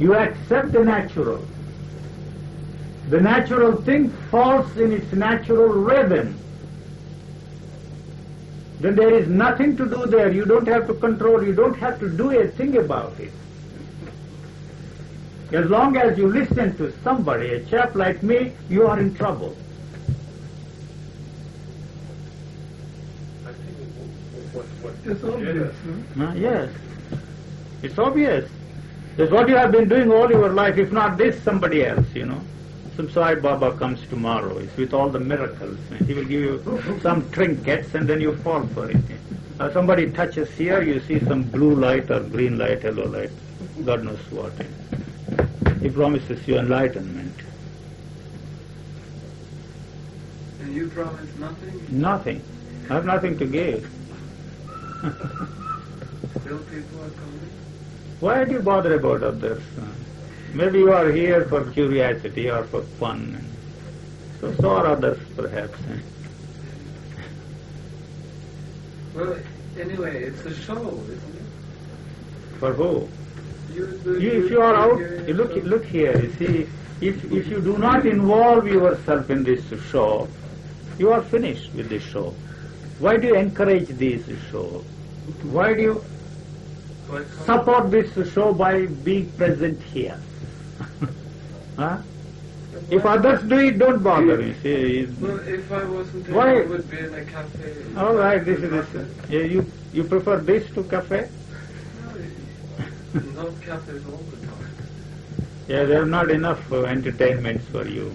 You accept the natural. The natural thing falls in its natural rhythm. Then there is nothing to do there. You don't have to control, you don't have to do a thing about it. As long as you listen to somebody, a chap like me, you are in trouble. I think It's obvious, no? Yes, it's obvious. That's what you have been doing all your life. If not this, somebody else, Some Sai Baba comes tomorrow. It's with all the miracles. And he will give you some trinkets and then you fall for it. Somebody touches here, you see some blue light or green light, yellow light, God knows what. He promises you enlightenment. And you promise nothing? Nothing. I have nothing to give. Still people are coming? Why do you bother about others? Maybe you are here for curiosity or for fun. So are others, perhaps. Well, anyway, it's a show, isn't it? For who? If If you are out, look here. You see, if you do not involve yourself in this show, you are finished with this show. Why do you encourage this show? Why do you support this show by being present here? Huh? If others do it, don't bother. You see. Well, if I wasn't here, Why? I would be in a cafe. All right, this is this. You prefer this to cafe? No, not cafes all the time. Yeah, there are not enough entertainments for you.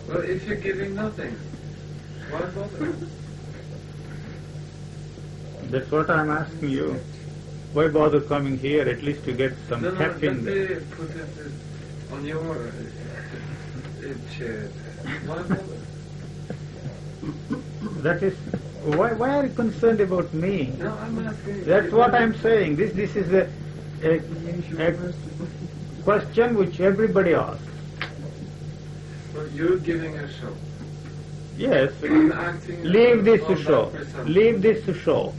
Well, if you're giving nothing, why bother? That's what I'm asking you. Why bother coming here? At least to get some No, caffeine. let me put it on your chair. Why bother? That is, why are you concerned about me? No, I'm asking. That's what I'm saying. This is a question which everybody asks. Well, you're giving a show. Yes. I'm acting Leave this on show. that persona. Leave this show.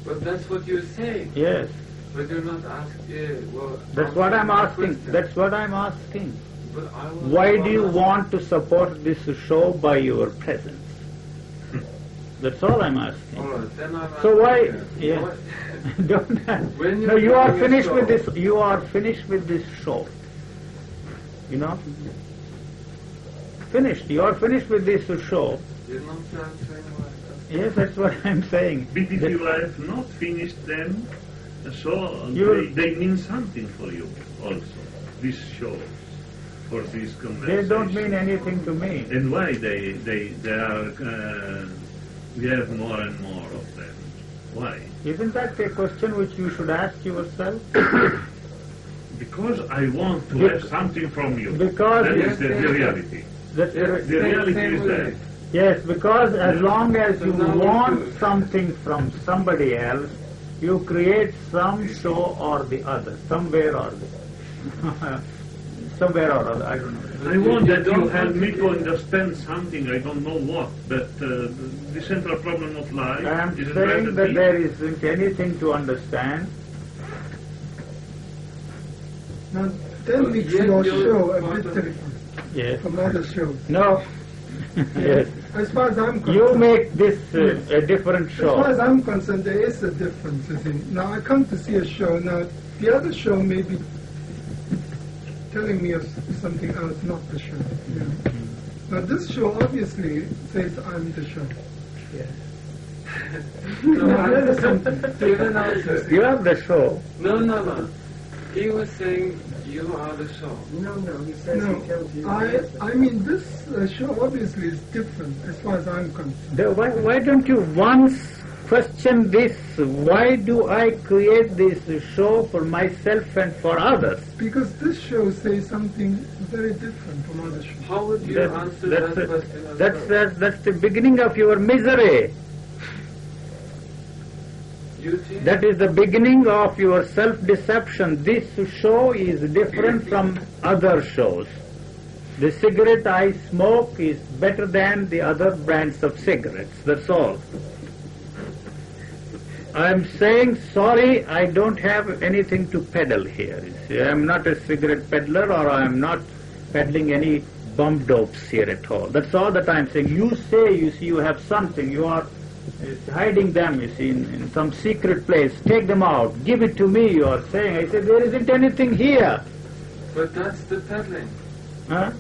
But that's what you're saying. Yes. But you're not asking. Well, That's what I'm my asking. question. That's what I'm asking. But I was Why the do you one want to support this show by your presence? That's all I'm asking. All right, then I'm So asking why? you, Yeah. what- Don't. When No, you're you are doing a finished show- with this. You are finished with this show. Finished. You are finished with this show. You're not answering my question. Yes, that's what I'm saying. But if you have not finished them, so You- they mean something for you also, these shows, for this They conversation. don't mean anything to me. And why they are, we have more and more of them. Why? Isn't that a question which you should ask yourself? Because I want to have something from you. Because that you- is the reality. That's The reality same is with that. me. Yes, because as long as So you now we want do- something from somebody else, you create some show or the other, somewhere or the somewhere or other, I don't know. I want that you don't help want me to to understand something, I don't know what, but the central problem of life I am is saying that there isn't anything to understand. Now, that makes Yet your you're show a part bit of it. different Yes. from other shows. No. Yes. As far as I'm concerned, You make this a different as far as show. I'm concerned, there is a difference. You see. Now, I come to see a show. Now, the other show may be telling me of something else, not the show. You know. Now, this show obviously says I'm the show. No, Now, there is something. give an answer. You are the show. No. He was saying you are the show. No, he says he tells you. No, I mean, this show obviously is different as far as I'm concerned. Why don't you once question this? Why do I create this show for myself and for others? Because this show says something very different from other shows. How would you answer that question as well? That's the beginning of your misery. You think? That is the beginning of your self-deception. This show is different from other shows. The cigarette I smoke is better than the other brands of cigarettes. That's all. I'm saying sorry, I don't have anything to peddle here. You see, I'm not a cigarette peddler, or I'm not peddling any bum dopes here at all. That's all that I'm saying. You say, you see, you have something, you are hiding them, you see, in some secret place. Take them out, give it to me, you are saying. I said, there isn't anything here. But that's the peddling. Huh?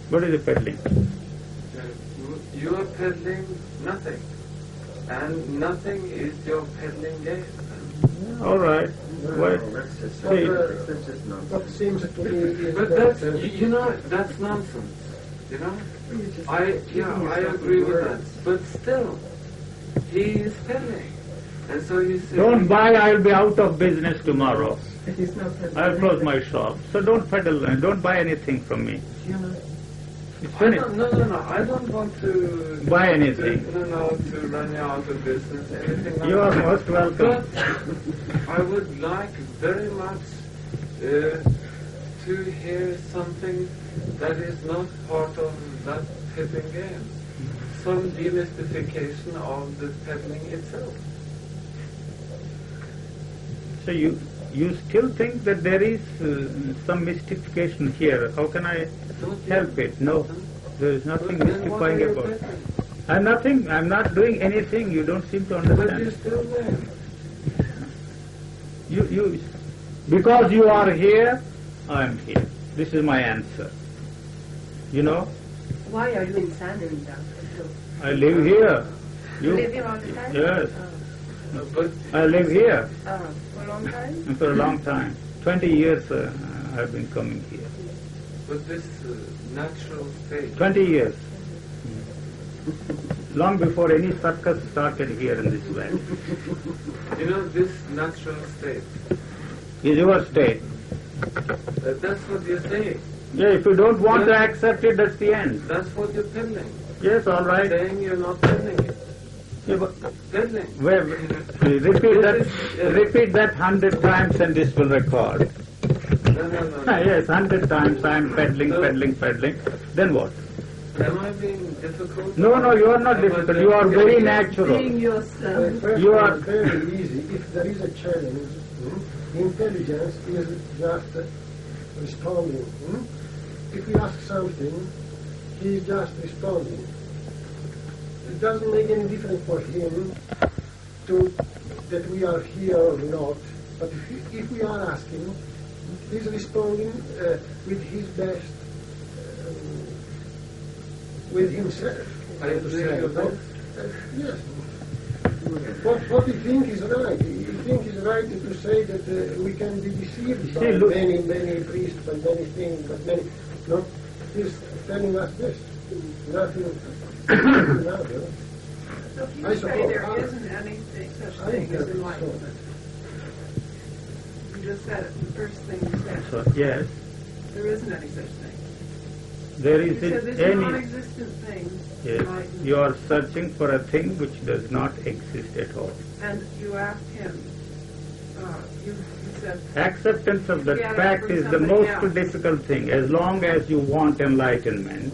What is the peddling? You are peddling nothing. And nothing is your peddling game. All right. What? That's just See, that's just nonsense. What seems to me is But that, that's, you know, that's nonsense. You know? I agree with that. But still, he is peddling. And so you say... don't buy, I'll be out of business tomorrow. it is not that I'll close my shop. So don't peddle and don't buy anything from me. you know, It's I finished. don't, no, I don't want to... Buy anything. No, to run you out of business, anything like You are that. most welcome. But I would like very much to hear something that is not part of that peddling game. Some demystification of the peddling itself. So you still think that there is some mystification here. How can I help it? No, there is nothing Then what are mystifying you about it. peddling? I'm not doing anything. You don't seem to But you're understand. still there. Because you are here, I am here. This is my answer. You know, Why are you in Saanen then? I live here. You live here all the time? Yes, But I live here For a long time? and for a long time. 20 years I've been coming here. But this natural state, 20 years. Long before any circus started here in this valley. you know, this natural state, Is your state. that's what you're saying. Yeah, if you don't want to accept it, that's the end. That's what you're peddling. Yes, all right. Saying you're not peddling it. Yeah, but Peddling. repeat that 100 times and this will record. No. Yes, 100 times I am peddling. Then what? Am I being difficult? No, you are not Am I difficult. being- You are very Being natural. yourself. first You of all, are- very easy. If there is a challenge, intelligence is just responding. If we ask something, he is just responding. It doesn't make any difference for him that we are here or not. But if we are asking, he's responding with his best, with himself. I agree with that. Yes. What you think is right. You think is right to say that we can be deceived by See, look- many priests and many things, but many. No, he's telling us this. Nothing. Another. So if you I say suppose- there isn't anything such I thing as think enlightenment, you just said it, the first thing you said, So, yes, there isn't any such thing. there You said isn't this any. non-existent thing, Yes, enlightenment. you are searching for a thing which does not exist at all. And you asked him, you said, Acceptance of that Yeah, fact from is the somebody most else. difficult thing. As long as you want enlightenment,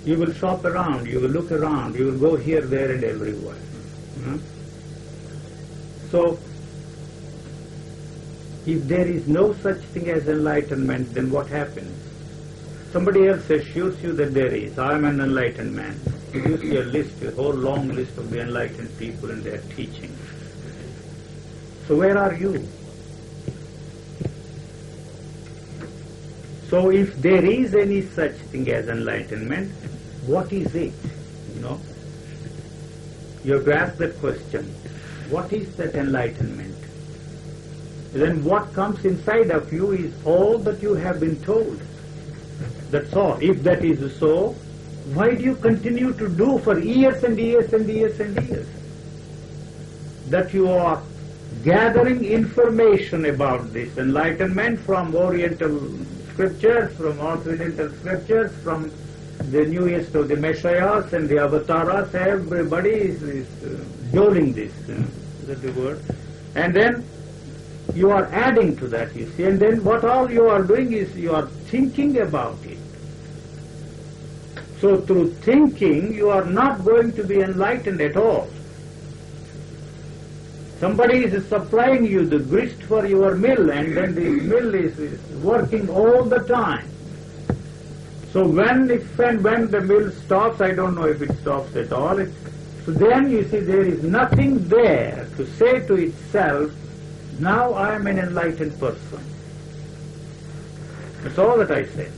you will shop around, you will look around, you will go here, there and everywhere. So, if there is no such thing as enlightenment, then what happens? Somebody else assures you that there is. I am an enlightened man. It gives you a list, a whole long list of the enlightened people and their teachings. So where are you? So if there is any such thing as enlightenment, what is it? You know? You have to ask that question. What is that enlightenment? Then what comes inside of you is all that you have been told. That's all. If that is so, why do you continue to do for years and years and years and years? That you are gathering information about this enlightenment from Oriental scriptures, from Occidental scriptures, from the newest of the Messiahs and the Avatars. Everybody is doling this. Is that the word? And then you are adding to that, you see. And then what all you are doing is you are thinking about it. So through thinking, you are not going to be enlightened at all. Somebody is supplying you the grist for your mill, and then this mill is working all the time. So if and when the mill stops, I don't know if it stops at all, so then you see there is nothing there to say to itself, now I am an enlightened person. That's all that I say.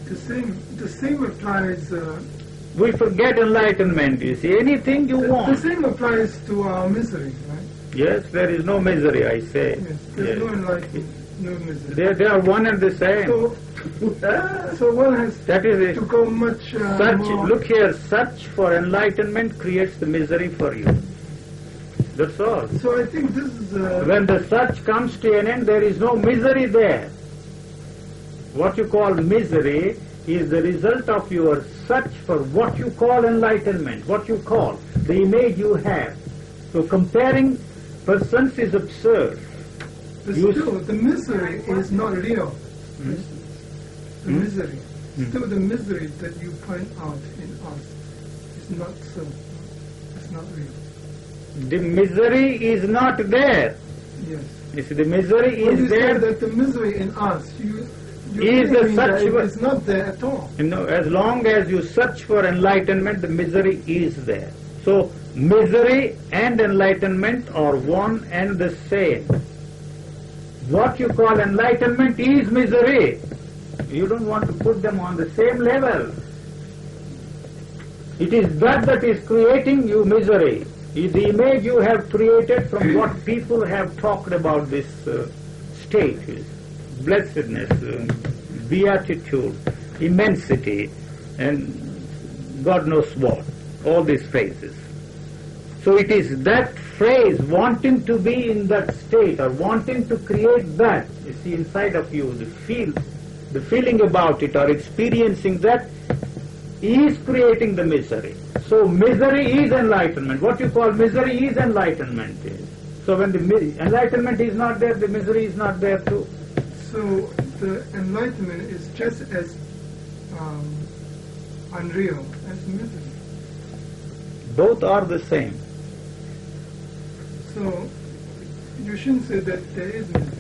The same applies. We forget enlightenment, you see, anything you The want. same applies to our misery, right? Yes, there is no misery, I say. Yes, there's no enlightenment, no misery. They are one and the same. So one has That is it. to go much more. Look here, search for enlightenment creates the misery for you. That's all. So I think this is When the search comes to an end, there is no misery there. What you call misery is the result of your search for what you call enlightenment, what you call the image you have. So comparing persons is absurd. but you- still the misery is not real. The misery, still the misery that you point out in us is not so. It's not real. The misery is not there. Yes. You see, the misery When is you say there. that the misery in us, you Is the thinking that such- it's not there at all. You know, as long as you search for enlightenment, the misery is there. So, misery and enlightenment are one and the same. What you call enlightenment is misery. You don't want to put them on the same level. It is that is creating you misery. The image you have created from what people have talked about this state, blessedness, beatitude, immensity, and God knows what, all these phrases. So it is that phrase, wanting to be in that state or wanting to create that, you see, inside of you, the feeling about it or experiencing that is creating the misery. So misery is enlightenment. What you call misery is enlightenment. So when the enlightenment is not there, the misery is not there too. So the enlightenment is just as unreal as misery. Both are the same. So you shouldn't say that there is misery.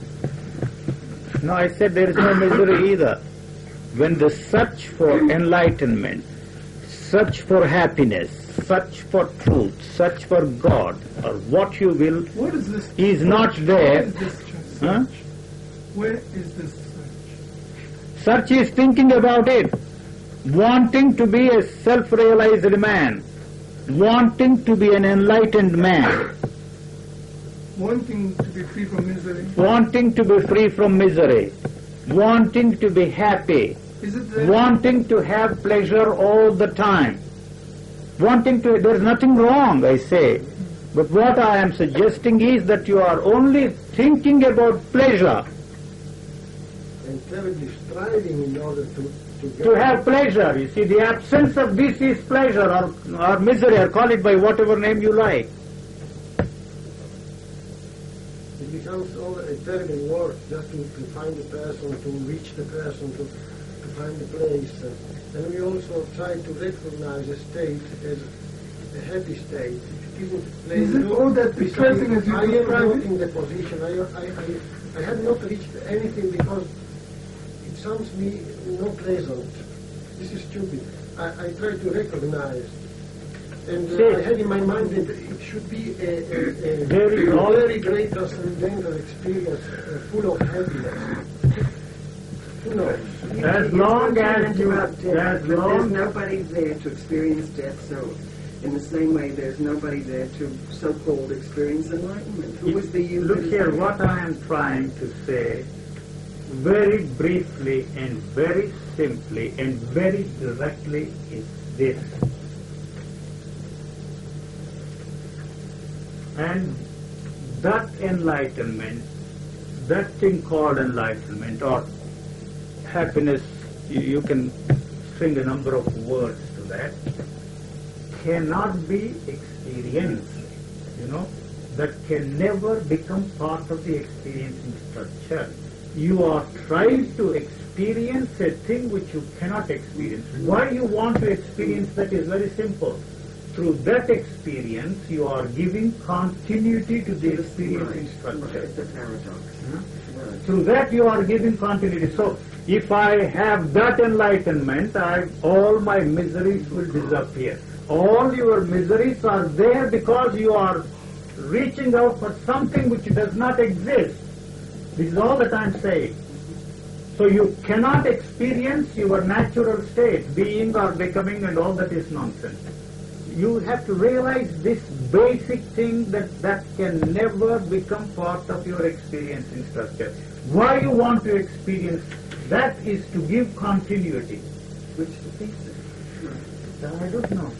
No, I said there is no misery either. When the search for enlightenment, search for happiness, search for truth, search for God, or what you will, What is this? is not Where there. is this search? Huh? Where is this search? Search is thinking about it, wanting to be a self-realized man, wanting to be an enlightened man, Wanting to be free from misery. wanting to be free from misery, wanting to be happy, Is it there? wanting to have pleasure all the time, wanting to, there's nothing wrong, I say, but what I am suggesting is that you are only thinking about pleasure, And terribly striving in order to get to have pleasure. You see, the absence of this is pleasure or misery, or call it by whatever name you like. It becomes all a terrible work just to find the person, to reach the person, to find the place. And we also try to recognize a state as a happy state. It isn't Is it all that distressing as you I am describe not it? in the position. I have not reached anything because it sounds me not pleasant. This is stupid. I try to recognize. And I had in my mind that it should be a very great transcendental experience, full of happiness. Who knows? As long as you, about death, as but there's long, nobody there to experience death. So, in the same way, there's nobody there to so-called experience enlightenment. Who was the you? look here, what I am trying to say, very briefly and very simply and very directly, is this. And that enlightenment, that thing called enlightenment or happiness, you can string a number of words to that, cannot be experienced, that can never become part of the experiencing structure. You are trying to experience a thing which you cannot experience. Why you want to experience that is very simple. through that experience you are giving continuity to the experience in structure. It's a paradox. Through that you are giving continuity. So if I have that enlightenment, all my miseries will disappear. All your miseries are there because you are reaching out for something which does not exist. This is all that I am saying. So you cannot experience your natural state, being or becoming, and all that is nonsense. You have to realize this basic thing that can never become part of your experience in structure. Why you want to experience that is to give continuity. Which defeats it. I don't know.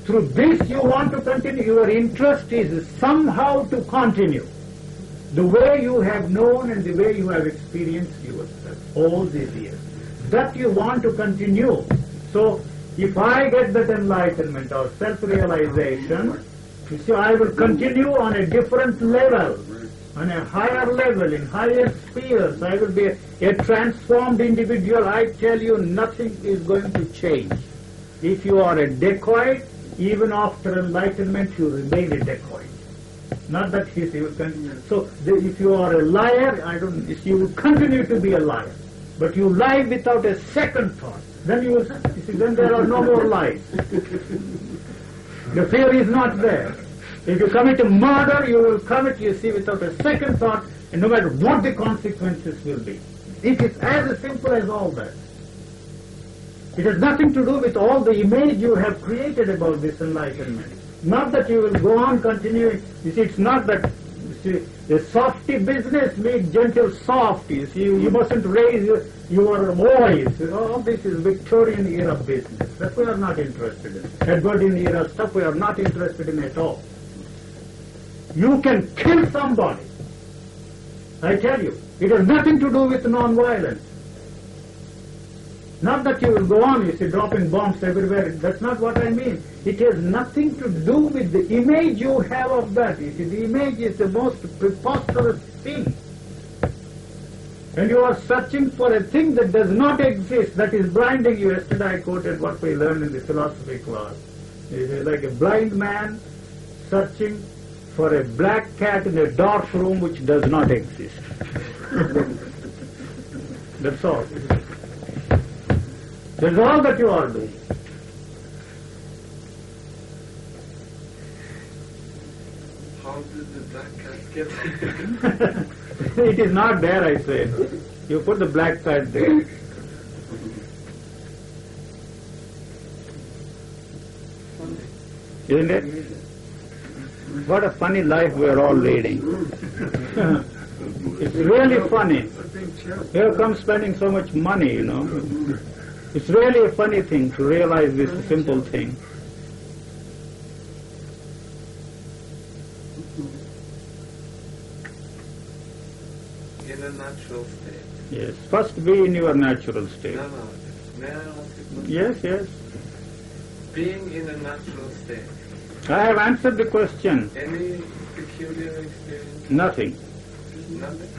Through this you want to continue. Your interest is somehow to continue. The way you have known and the way you have experienced yourself all these years. That you want to continue. So, if I get that enlightenment or self-realization, you see, I will continue on a different level, on a higher level, in higher spheres. I will be a transformed individual. I tell you, nothing is going to change. If you are a dacoit, even after enlightenment, you remain a dacoit. Not that he will continue. So, if you are a liar, you will continue to be a liar. But you lie without a second thought. Then you see, then there are no more lies. The fear is not there. If you commit a murder, you will commit, you see, without a second thought, and no matter what the consequences will be. It is as simple as all that. It has nothing to do with all the image you have created about this enlightenment. Not that you will go on continuing. You see, it's not that, you see, a softy business means gentle soft. You see, you mustn't raise your voice. All this is Victorian era business. That we are not interested in. Edwardian era stuff we are not interested in at all. You can kill somebody. I tell you, it has nothing to do with non-violence. Not that you will go on, you see, dropping bombs everywhere. That's not what I mean. It has nothing to do with the image you have of that. You see, the image is the most preposterous thing. And you are searching for a thing that does not exist, that is blinding you. Yesterday I quoted what we learned in the philosophy class. It is like a blind man searching for a black cat in a dark room which does not exist. That's all. That's all that you are doing. How did the black cat get there? It is not there, I say. You put the black cat there. Isn't it? What a funny life we are all leading. It's really funny. Here comes spending so much money, you know. It's really a funny thing to realize this simple thing. In a natural state. Yes. First be in your natural state. No. May I ask a question? Yes. Being in a natural state. I have answered the question. Any peculiar experience? Nothing. Nothing?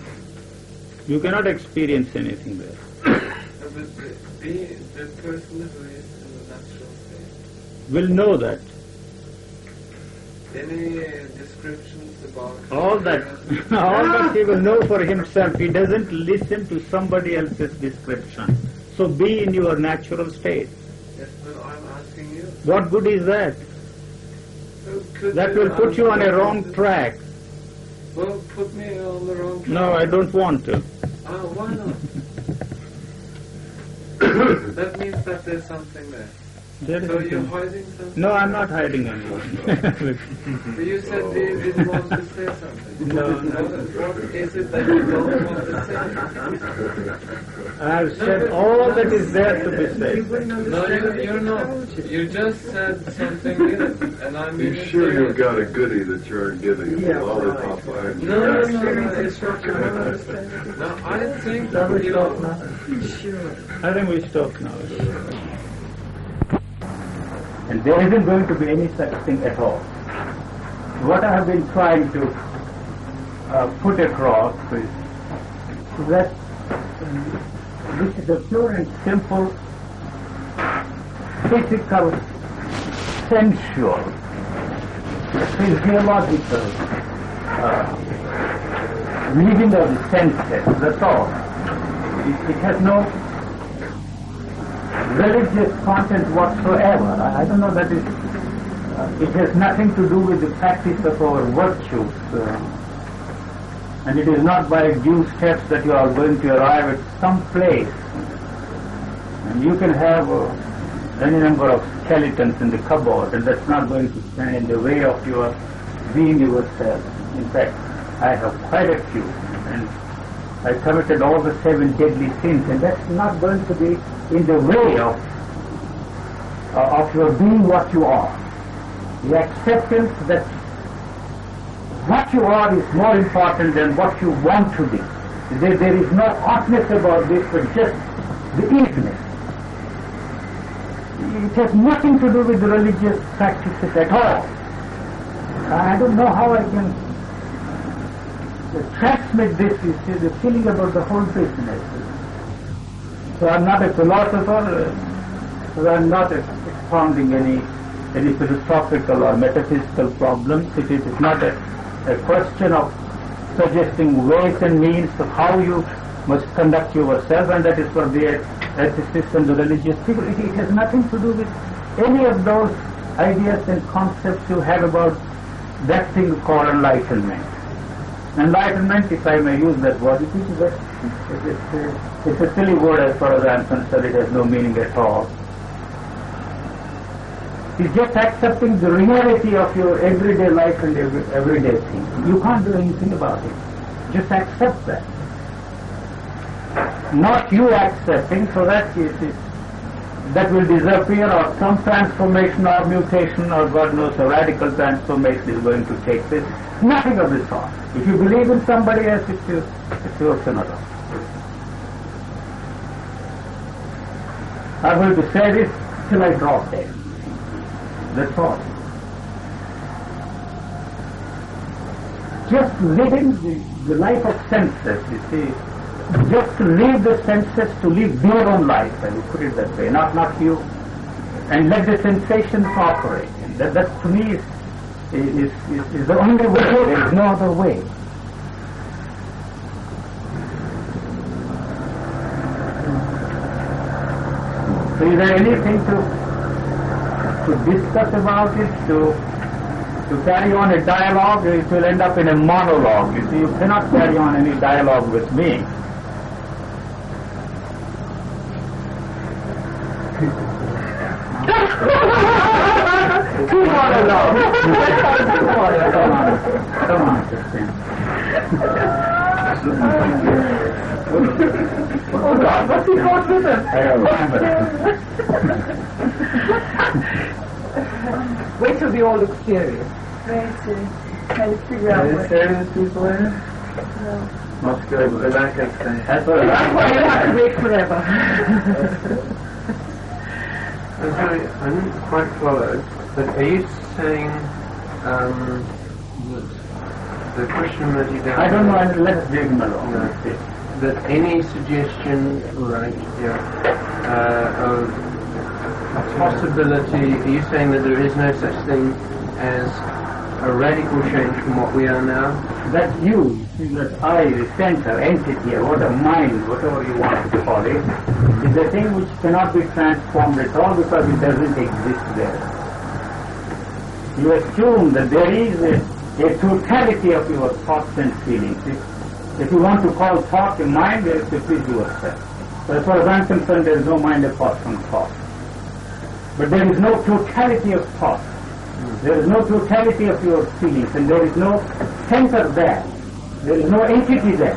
You cannot experience anything there. No, but the person who is in the natural state. Will know that. Any descriptions about All that he will know for himself. He doesn't listen to somebody else's description. So be in your natural state. Yes, but I'm asking you. What good is that? So could That will put you on a wrong track. Well, put me on the wrong track. No, I don't want to. Why not? That means that there's something there. There is So you're something. hiding something? No, I'm not hiding anyone. But you said you didn't want to say something. No. What is it that you don't want to say? I've said all that is there to be said. No, you're not. You just said something new, and I'm Be being sure serious. you've got a goodie that you're giving him. Yeah, Lollipop behind your No, back. No, I think Shall we you stop now? Sure. I think we stop now. And there isn't going to be any such thing at all. What I have been trying to put across is that this is a pure and simple physical sensual, physiological living of the senses, that's all. It has no religious content whatsoever. I don't know that it has nothing to do with the practice of our virtues. And it is not by due steps that you are going to arrive at some place. And you can have any number of skeletons in the cupboard, and that's not going to stand in the way of your being yourself. In fact, I have quite a few, and I committed all the 7 deadly sins, and that's not going to be in the way of your being what you are. The acceptance that what you are is more important than what you want to be. There is no oughtness about this, but just the easiness. It has nothing to do with the religious practices at all. I don't know how I can transmit this, you see, the feeling about the whole business. So I'm not a philosopher, so I'm not expounding any philosophical or metaphysical problems. It is not a question of suggesting ways and means of how you must conduct yourself, and that is for the ethicists and the religious people. It has nothing to do with any of those ideas and concepts you have about that thing called enlightenment. Enlightenment, if I may use that word, it's a silly word as far as I am concerned. It has no meaning at all. It's just accepting the reality of your everyday life and everyday thing. You can't do anything about it. Just accept that. Not you accepting, so that that will disappear, or some transformation or mutation, or God knows a radical transformation is going to take place. Nothing of the sort. If you believe in somebody else, it's your another. I'm going to say this till I drop dead. That's all. Just living the life of senses, you see. Just to leave the senses, to live their own life, and you put it that way, not you. And let the sensations operate. And that to me is the only way. There is no other way. So is there anything to discuss about it, to carry on a dialogue? It will end up in a monologue. You see, you cannot carry on any dialogue with me. Two monologues. Come on, Christine. Oh God, what's he called with him? I remember. Wait till we all look serious. Very serious. Trying to figure out what... serious people here? No. Must go back and say. That's what That's why you have to wait forever. I'm sorry, I didn't quite follow, but are you saying that the question that you got... I don't know, and let's dig him along. No. That any suggestion, right, of a possibility, are you saying that there is no such thing as a radical change from what we are now? That you see, that I, the center, entity, or what a mind, whatever you want to call it, is a thing which cannot be transformed at all because it doesn't exist there. You assume that there is a totality of your thoughts and feelings. If you want to call thought a mind, there is to please yourself. So as far as I'm concerned, there is no mind apart from thought. But there is no totality of thought. There is no totality of your feelings, and there is no center there. There is no entity there.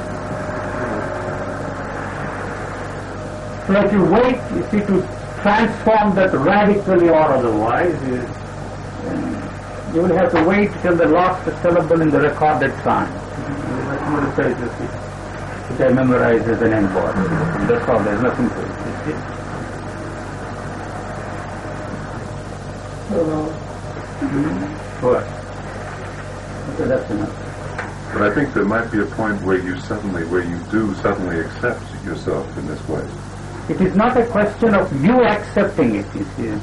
So if you wait, you see, to transform that radically or otherwise, you will have to wait till the last syllable in the recorded sign. That's one of the phrases which I memorize as an endboard. And that's all, there's nothing to it. You see? What? Okay, that's enough. But I think there might be a point where you do suddenly accept yourself in this way. It is not a question of you accepting it, you see.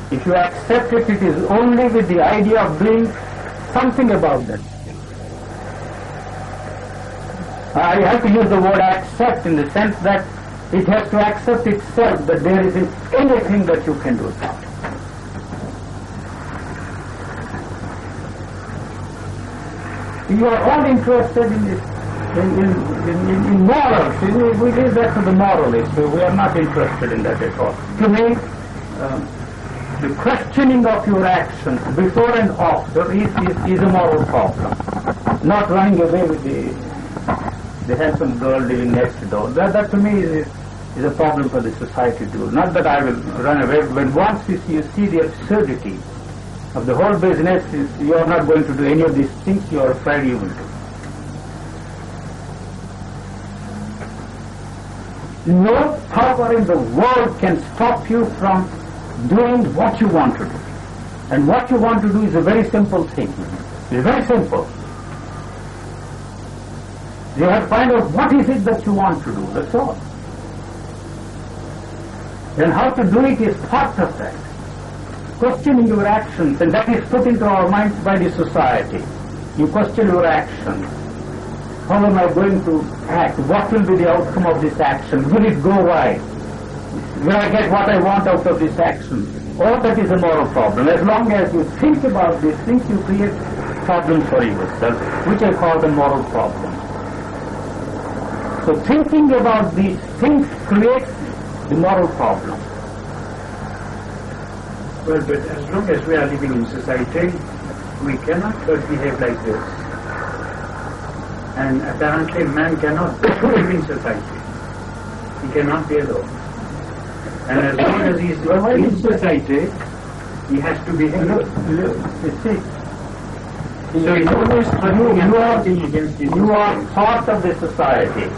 If you accept it, it is only with the idea of doing something about that. I have to use the word accept in the sense that it has to accept itself that there isn't anything that you can do about it. You are all interested in this, in morals. We leave that to the moralists. We are not interested in that at all. To me, the questioning of your actions before and after is a moral problem. Not running away with the handsome girl living next door. That to me is a problem for the society to do. Not that I will run away, but once you see the absurdity of the whole business, you are not going to do any of these things, you are afraid you will do. No power in the world can stop you from doing what you want to do. And what you want to do is a very simple thing. It's very simple. You have to find out what is it that you want to do, that's all. And how to do it is part of that. Questioning your actions, and that is put into our minds by the society. You question your actions. How am I going to act? What will be the outcome of this action? Will it go right? Will I get what I want out of this action? All that is a moral problem. As long as you think about these things, you create problems for yourself, which I call the moral problem. So thinking about these things creates the moral problem. Well, but as long as we are living in society, we cannot but behave like this. And apparently man cannot live in society. He cannot be alone. And as long as he is in society, he has to behave. You see, so he's always struggling and fighting against this. You are part of the society.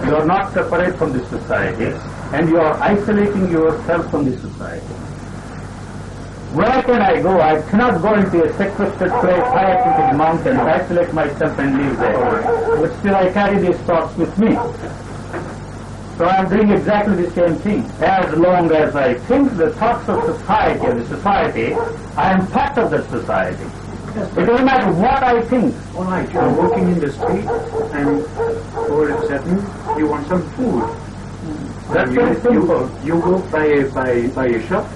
You are not separate from the society, and you are isolating yourself from the society. Where can I go? I cannot go into a sequestered place, high up into the mountains, isolate myself and live there. But still I carry these thoughts with me. So I am doing exactly the same thing. As long as I think the thoughts of society, of the society, I am part of that society. It doesn't matter what I think. All right, you are walking in the street and all of a sudden you want some food. That's very simple. You go by a shop.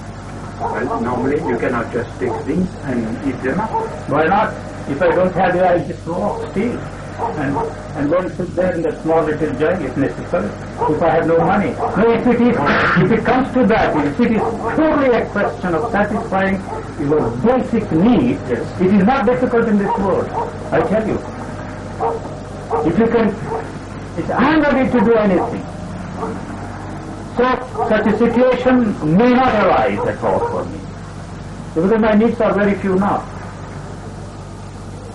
Well, normally you cannot just take things and eat them up. Why not? If I don't have it, I just walk, steal, and go and sit there in that small little jug if necessary, if I have no money. No, if it comes to that, if it is purely a question of satisfying your basic needs, it is not difficult in this world, I tell you. If you can, I am ready to do anything. So, such a situation may not arise at all for me, because my needs are very few now.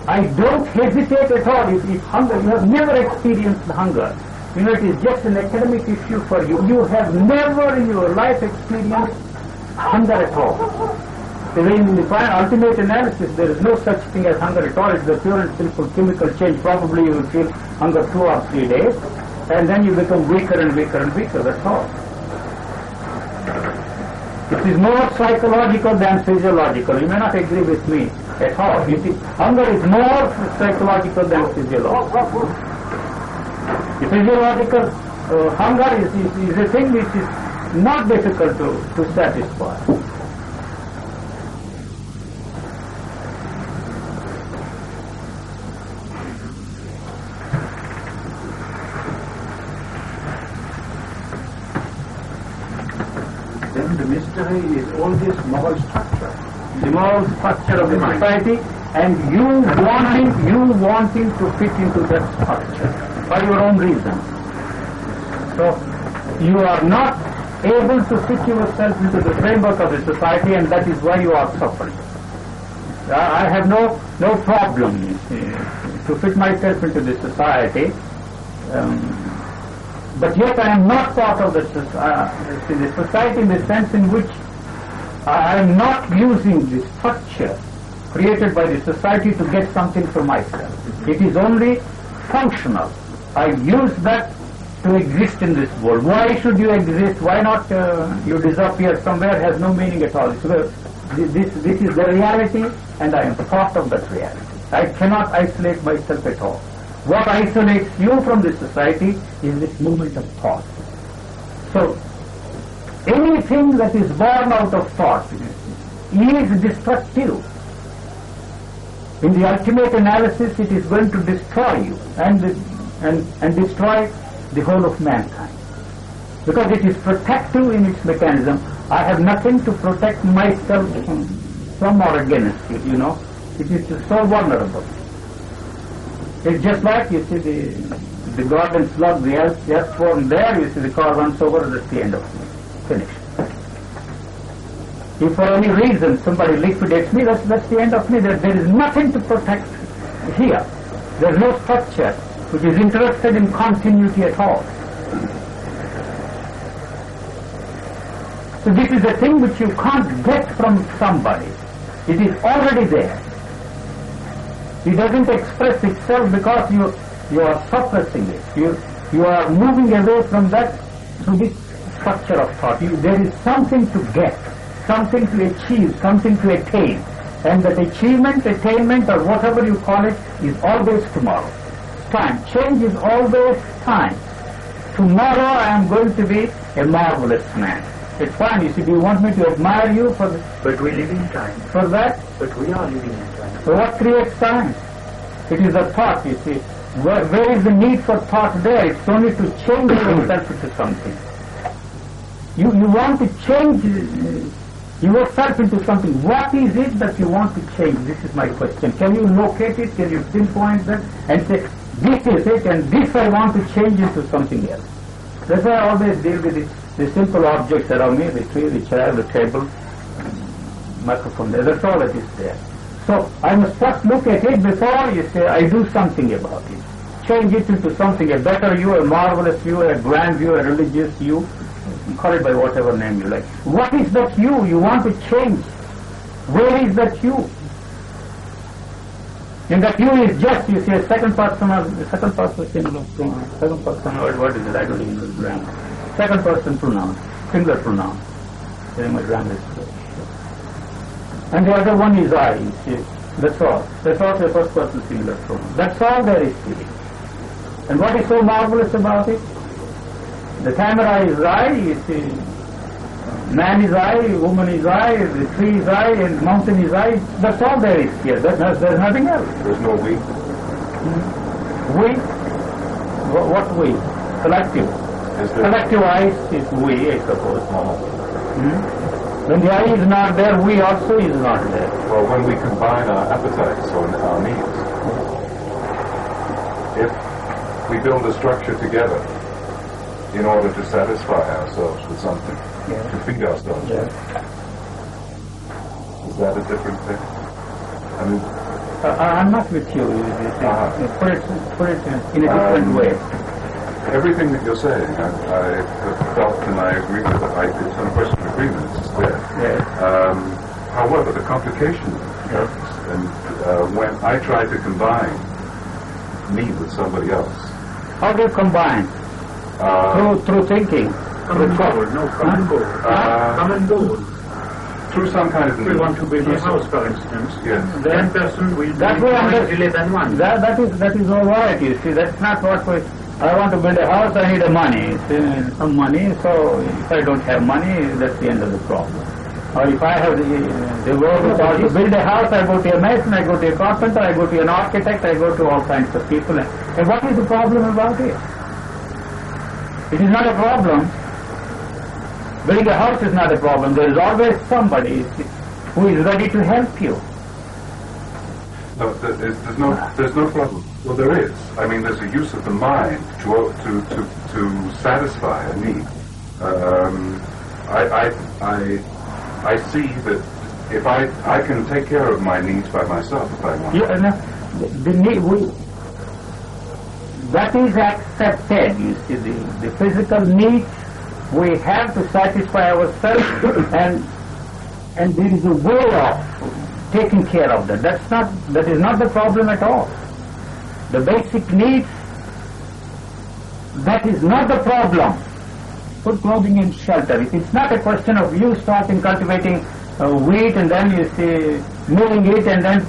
I don't hesitate at all if hunger, you have never experienced hunger. You know, it is just an academic issue for you. You have never in your life experienced hunger at all. So in the ultimate analysis, there is no such thing as hunger at all. It's the pure and simple chemical change. Probably you will feel hunger 2 or 3 days, and then you become weaker and weaker and weaker, that's all. It is more psychological than physiological. You may not agree with me at all. You see, hunger is more psychological than physiological. The physiological hunger is a thing which is not difficult to satisfy. Then the mystery is all this moral structure. The moral structure of the society, and you wanting to fit into that structure for your own reasons. So you are not able to fit yourself into the framework of the society, and that is why you are suffering. I have no problem to fit myself into the society, but yet I am not part of the society in the sense in which I am not using the structure created by the society to get something for myself. It is only functional. I use that to exist in this world. Why should you exist? Why not you disappear somewhere has no meaning at all. It's this is the reality, and I am part of that reality. I cannot isolate myself at all. What isolates you from this society is this movement of thought. So, anything that is born out of thought is destructive. In the ultimate analysis, it is going to destroy you and destroy the whole of mankind. Because it is protective in its mechanism. I have nothing to protect myself from or against it, you know. It is so vulnerable. It's just like, you see, the garden slug, the earthworm there, you see, the car runs over, that's the end of me. Finished. If for any reason somebody liquidates me, that's the end of me. There is nothing to protect here. There is no structure which is interested in continuity at all. So this is a thing which you can't get from somebody. It is already there. It doesn't express itself because you are suppressing it. You are moving away from that through this structure of thought. There is something to get, something to achieve, something to attain. And that achievement, attainment, or whatever you call it, is always tomorrow. Time. Change is always time. Tomorrow I am going to be a marvelous man. It's fine, you see, do you want me to admire you for this? But we live in time. For that? But we are living in time. So what creates time? It is a thought, you see. Where is the need for thought there? It's only to change yourself into something. You want to change yourself into something. What is it that you want to change? This is my question. Can you locate it? Can you pinpoint that and say, this is it and this I want to change into something else? That's why I always deal with the simple objects around me, the tree, the chair, the table, microphone there. That's all that is there. So I must first look at it before you say I do something about it. Change it into something, a better you, a marvelous you, a grand you, a religious you. Call it by whatever name you like. What is that you want to change? Where is that you? And that you is just, you see, a second person singular pronoun. Second person, what is it? I don't even know the grammar. Second person pronoun, singular pronoun. My grammar is good. And the other one is I, you see. That's all. That's also a first person singular pronoun. That's all there is to it. And what is so marvelous about it? The camera is I, you see. Man is I, woman is I, the tree is I, and mountain is I. That's all there is here. There's nothing else. There's no we. We? What we? Collective. Collective I is we, I suppose. When the I is not there, we also is not there. Well, when we combine our appetites or our needs, if we build a structure together in order to satisfy ourselves with something, to feed ourselves with, is that a different thing? I mean, I'm not with you. Put it in a different way. Everything that you're saying, I have felt and I agree with it. It's some question of agreement, it's there. Yes. However, the complication comes, and when I try to combine me with somebody else. How do you combine? Through thinking. Common goal. Common goal. Through some kind of... We want to build a house, for instance. Yes. Then person will That be way more easily than one. That is all right, you see. That's not what we... I want to build a house, I need a money, some money, so if I don't have money, that's the end of the problem. Or if I have the wherewithal to build a house, I go to a mason, I go to a carpenter, I go to an architect, I go to all kinds of people. And what is the problem about it? It is not a problem. Building a house is not a problem. There is always somebody who is ready to help you. No, there's no problem. Well, there is. I mean, there's a use of the mind to satisfy a need. I see that if I can take care of my needs by myself if I want. That is accepted. You see, the physical needs we have to satisfy ourselves, and there is a way of taking care of that. That is not the problem at all. The basic needs, that is not the problem. Food, clothing and shelter. It's not a question of you starting cultivating wheat and then you see milling it and then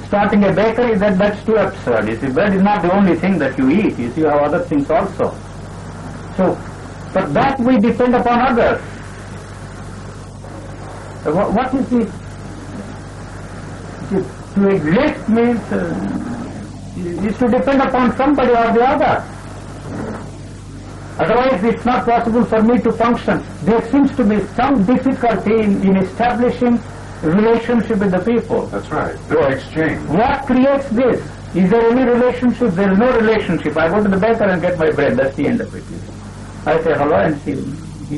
starting a bakery, that's too absurd. You see, bread is not the only thing that you eat. You see, you have other things also. So, for that we depend upon others. What is the... To exist means is to depend upon somebody or the other. Otherwise it's not possible for me to function. There seems to be some difficulty in establishing relationship with the people. That's right. The exchange. What creates this? Is there any relationship? There is no relationship. I go to the baker and get my bread. That's the end of it. I say hello and he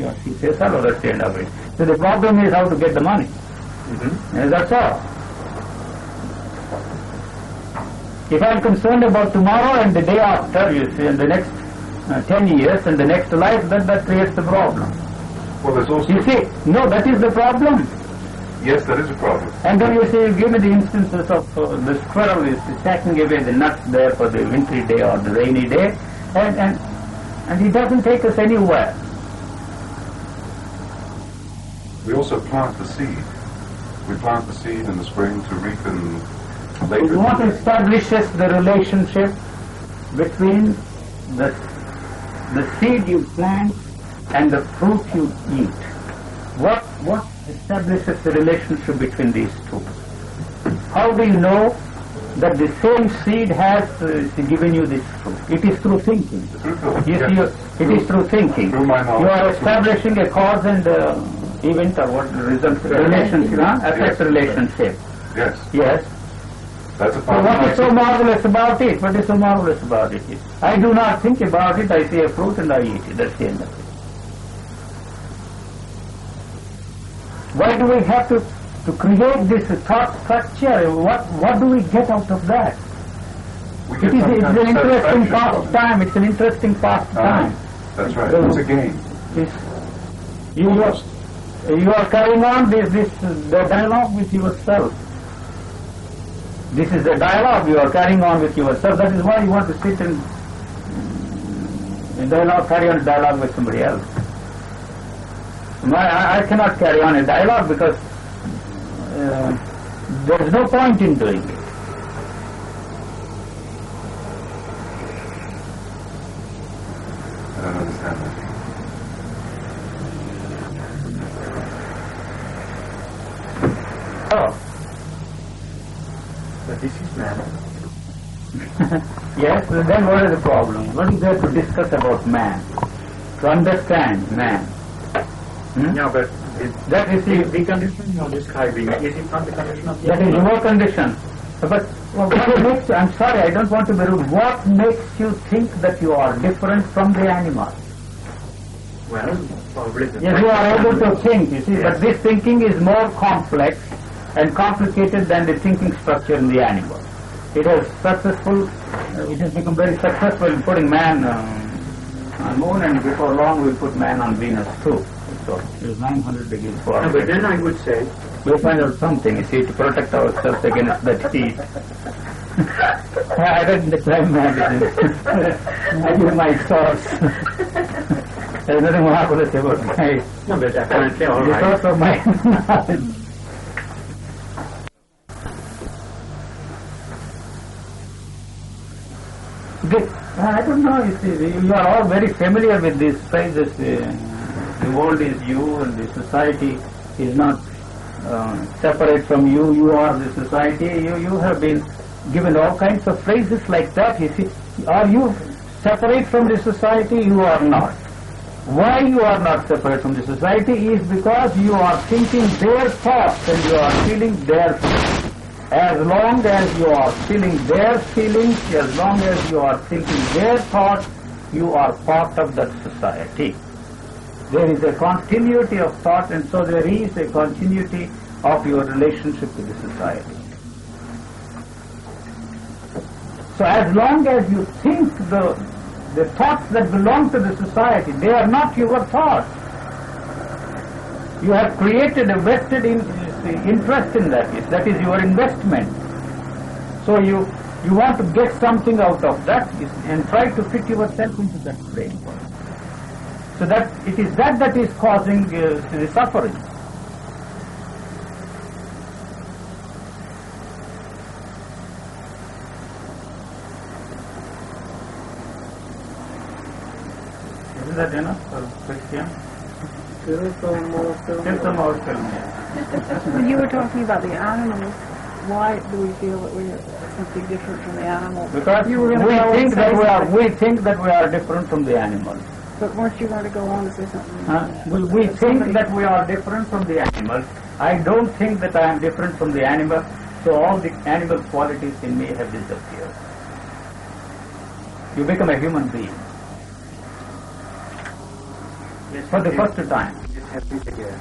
or she says hello. That's the end of it. So the problem is how to get the money. And that's all. If I'm concerned about tomorrow and the day after, you see, and the next 10 years and the next life, then that creates the problem. Well, there's also... You see, no, that is the problem. Yes, that is a problem. And then you see, you give me the instances of the squirrel is stacking away the nuts there for the wintry day or the rainy day, and he doesn't take us anywhere. We also plant the seed. We plant the seed in the spring to reap in later. What establishes the relationship between the seed you plant and the fruit you eat? What establishes the relationship between these two? How do you know that the same seed has given you this fruit? It is through thinking. You see, it is through thinking. Through my knowledge. You are establishing a cause and event or what result relationship, affect relationship. Yes. Yes. That's a So part what of is so marvelous about it? What is so marvelous about it? I do not think about it. I see a fruit and I eat it. That's the end of it. Why do we have to create this thought structure? What do we get out of that? It's an interesting pastime. It's an interesting pastime. That's right. It's a game. You are carrying on the dialogue with yourself. This is the dialogue you are carrying on with yourself. That is why you want to sit and carry on a dialogue with somebody else. I cannot carry on a dialogue because there is no point in doing it. I don't understand that. Oh. But this is man. Yes, then what is the problem? What is there to discuss about man? To understand man. Yeah, but That is the condition you are describing, is it not the condition of that is your condition. But what makes you, I'm sorry, I don't want to be rude. What makes you think that you are different from the animal? Well, probably the Yes, you are able to think, you see, but this thinking is more complex and complicated than the thinking structure in the animal. It has become very successful in putting man on moon, and before long we'll put man on Venus too. So it is 900 degrees forward. But then I would say, We'll find out something, you see, to protect ourselves against that heat. I read in the Crime magazine. I give my source. There's nothing marvelous about my no, but apparently all the right. source of my knowledge. I don't know, you see, you are all very familiar with these phrases. The world is you and the society is not separate from you. You are the society. You have been given all kinds of phrases like that. You see, are you separate from the society? You are not. Why you are not separate from the society is because you are thinking their thoughts and you are feeling their feelings. As long as you are feeling their feelings, as long as you are thinking their thoughts, you are part of that society. There is a continuity of thought, and so there is a continuity of your relationship with the society. So as long as you think the thoughts that belong to the society, they are not your thoughts. You have created a vested interest in that. That is your investment. So you want to get something out of that and try to fit yourself into that framework. So that it is that is causing the suffering. Isn't that enough for Christian? Still some more film, yes. When you were talking about the animals, why do we feel that we are something different from the animals? Because you were we going to go think and say that something. we think that we are different from the animals. But weren't you going to go on to say something? We think that we are different from the animals. I don't think that I am different from the animal, so all the animal qualities in me have disappeared. You become a human being. Yes, For the it first is. time. It's happening again.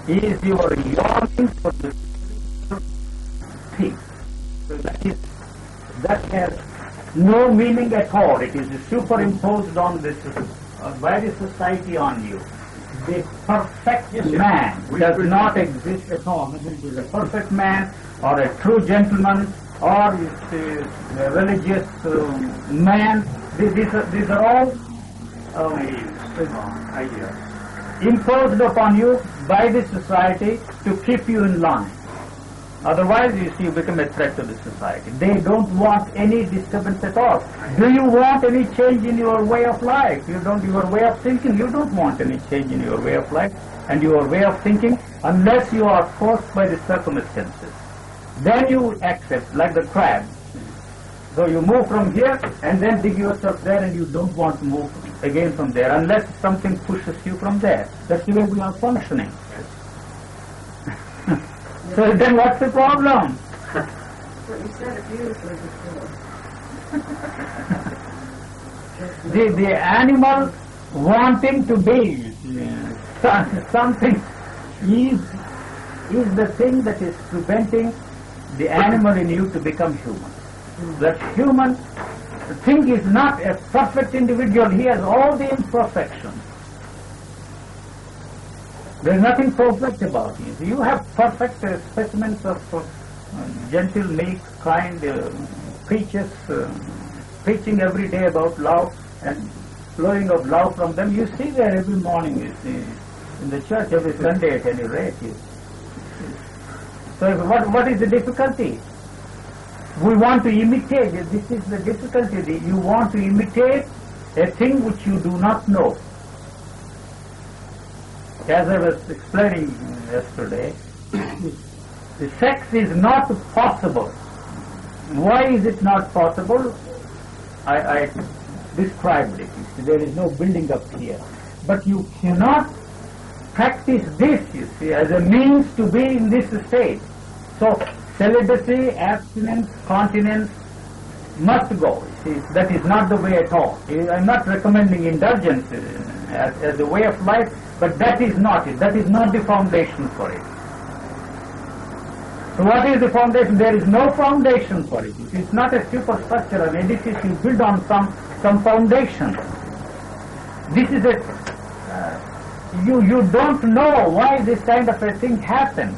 Is your yearning for the thing. So that has no meaning at all. It is superimposed on this very society on you. The perfect man does not exist at all. It is a perfect man or a true gentleman or a religious man. These are all Ideas. imposed upon you by the society to keep you in line. Otherwise, you see, you become a threat to the society. They don't want any disturbance at all. Do you want any change in your way of life? Your way of thinking, you don't want any change in your way of life and your way of thinking unless you are forced by the circumstances. Then you accept, like the crab. So you move from here and then dig yourself there and you don't want to move again from there unless something pushes you from there. That's the way we are functioning. So then what's the problem? But you said it beautifully before. The animal wanting to be something is the thing that is preventing the animal in you to become human. That human thing is not a perfect individual. He has all the imperfections. There is nothing perfect about you. You have perfect specimens of gentle, meek, kind preachers preaching every day about love and flowing of love from them. You see there every morning in the church, every Sunday at any rate. So what is the difficulty? We want to imitate. This is the difficulty. You want to imitate a thing which you do not know. As I was explaining yesterday, the sex is not possible. Why is it not possible? I described it. You see, there is no building up here. But you cannot practice this, you see, as a means to be in this state. So celibacy, abstinence, continence must go. You see, that is not the way at all. I'm not recommending indulgence as a way of life, but that is not it. That is not the foundation for it. So what is the foundation? There is no foundation for it. It's not a superstructure, an edifice you build on some foundation. This is you don't know why this kind of a thing happens.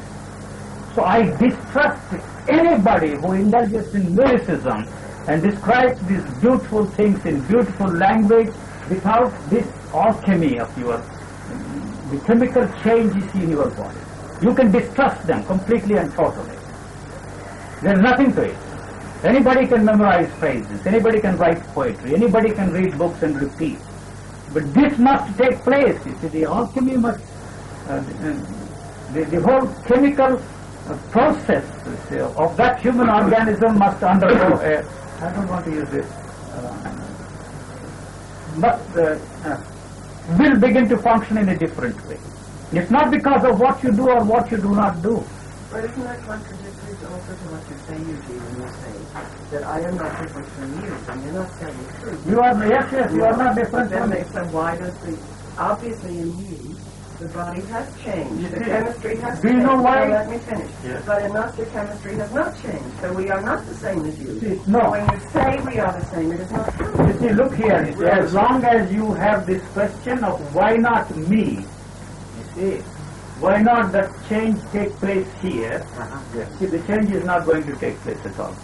So I distrust anybody who indulges in lyricism and describes these beautiful things in beautiful language without this alchemy of the chemical changes in your body. You can distrust them completely and totally. There is nothing to it. Anybody can memorize phrases, anybody can write poetry, anybody can read books and repeat. But this must take place. You see, the alchemy must, the whole chemical process of that human organism must undergo I don't want to use this, will begin to function in a different way. It's not because of what you do or what you do not do. But isn't that contradictory also to what you say, Eugene, when you say that I am not different from you, and you're not telling the truth? You are, yes, you are not different Then from me. makes them, why does obviously in you, the body has changed, the see, chemistry has do changed. you know why? So let me finish. Yes. But in us, the chemistry has not changed, so we are not the same as you. See, no. When you say we are the same, it is not true. You see, look here, you see, as long as you have this question of why not me, you see, why not that change take place here? See, the change is not going to take place at all.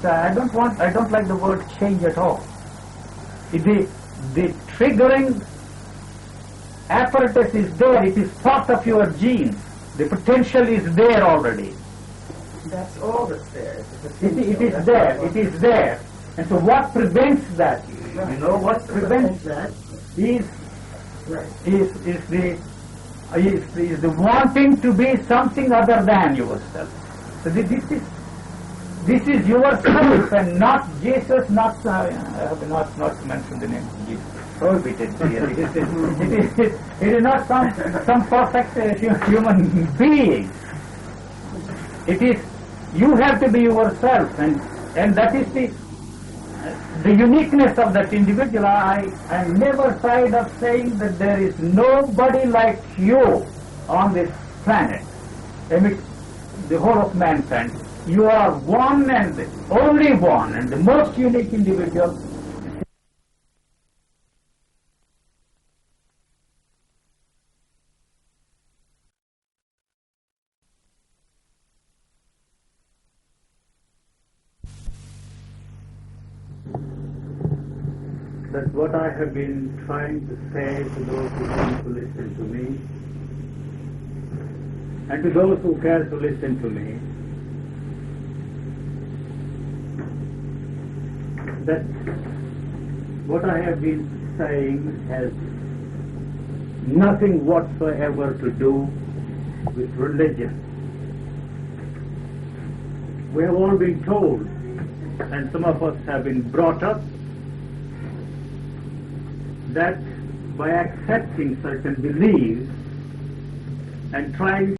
I don't like the word change at all. The triggering apparatus is there. It is part of your genes. The potential is there already. That's all that's there. It is there. It is there. And so what prevents that? You know, what prevents that is the wanting to be something other than yourself. So this is yourself and not Jesus, not I have not mentioned the name of Jesus. Prohibited here. It is not some perfect human being. It is you have to be yourself, and that is the uniqueness of that individual. I am never tired of saying that there is nobody like you on this planet, amidst the whole of mankind. You are one and the only one and the most unique individual. That's what I have been trying to say to those who want to listen to me, and to those who care to listen to me, that what I have been saying has nothing whatsoever to do with religion. We have all been told, and some of us have been brought up, that by accepting certain beliefs and trying